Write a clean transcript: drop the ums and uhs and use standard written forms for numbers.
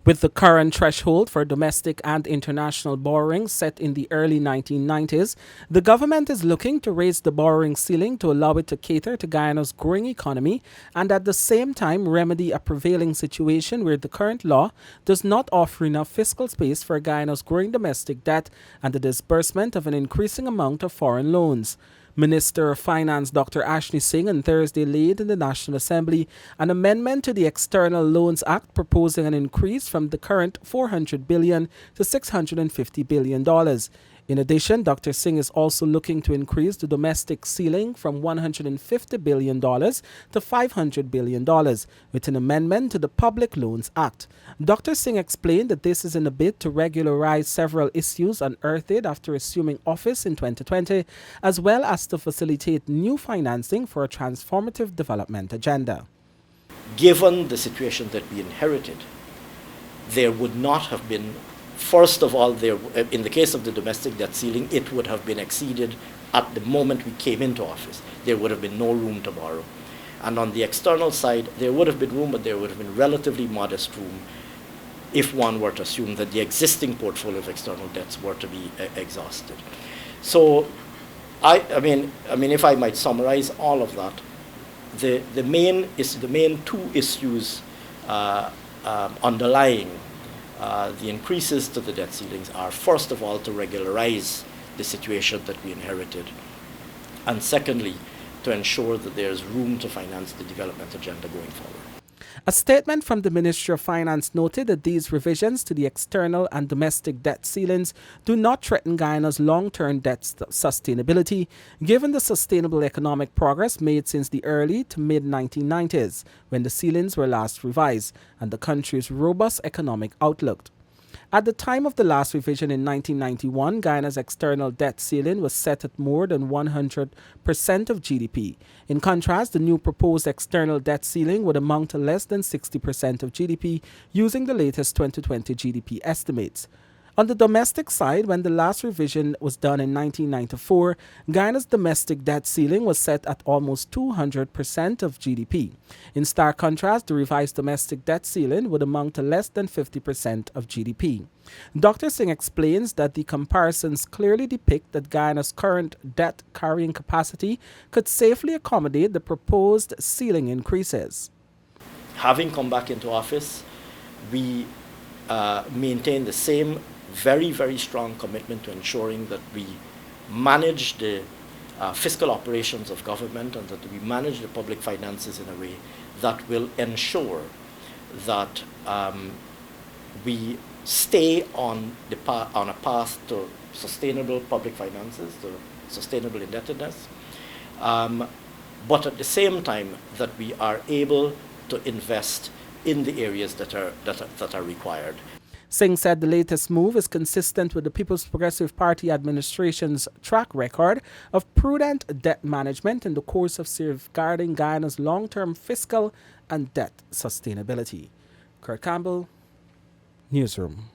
With the current threshold for domestic and international borrowing set in the early 1990s, the government is looking to raise the borrowing ceiling to allow it to cater to Guyana's growing economy and at the same time remedy a prevailing situation where the current law does not offer enough fiscal space for Guyana's growing domestic debt and the disbursement of an increasing amount of foreign loans. Minister of Finance Dr. Ashni Singh on Thursday laid in the National Assembly an amendment to the External Loans Act proposing an increase from the current $400 billion to $650 billion. In addition, Dr. Singh is also looking to increase the domestic ceiling from $150 billion to $500 billion with an amendment to the Public Loans Act. Dr. Singh explained that this is in a bid to regularize several issues unearthed after assuming office in 2020, as well as to facilitate new financing for a transformative development agenda. Given the situation that we inherited, there would not have been. First of all, in the case of the domestic debt ceiling, it would have been exceeded at the moment we came into office. There would have been no room to borrow. And on the external side, there would have been room, but there would have been relatively modest room if one were to assume that the existing portfolio of external debts were to be exhausted. So, I mean, if I might summarize all of that, the main two issues underlying the increases to the debt ceilings are, first of all, to regularize the situation that we inherited, and secondly, to ensure that there's room to finance the development agenda going forward. A statement from the Ministry of Finance noted that these revisions to the external and domestic debt ceilings do not threaten Guyana's long-term debt sustainability, given the sustainable economic progress made since the early to mid-1990s, when the ceilings were last revised, and the country's robust economic outlook. At the time of the last revision in 1991, Guyana's external debt ceiling was set at more than 100% of GDP. In contrast, the new proposed external debt ceiling would amount to less than 60% of GDP using the latest 2020 GDP estimates. On the domestic side, when the last revision was done in 1994, Guyana's domestic debt ceiling was set at almost 200% of GDP. In stark contrast, the revised domestic debt ceiling would amount to less than 50% of GDP. Dr. Singh explains that the comparisons clearly depict that Guyana's current debt carrying capacity could safely accommodate the proposed ceiling increases. Having come back into office, we maintain the same very, very strong commitment to ensuring that we manage the fiscal operations of government and that we manage the public finances in a way that will ensure that we stay on a path to sustainable public finances, to sustainable indebtedness, but at the same time that we are able to invest in the areas that are required. Singh said the latest move is consistent with the People's Progressive Party administration's track record of prudent debt management in the course of safeguarding Guyana's long-term fiscal and debt sustainability. Kurt Campbell, Newsroom.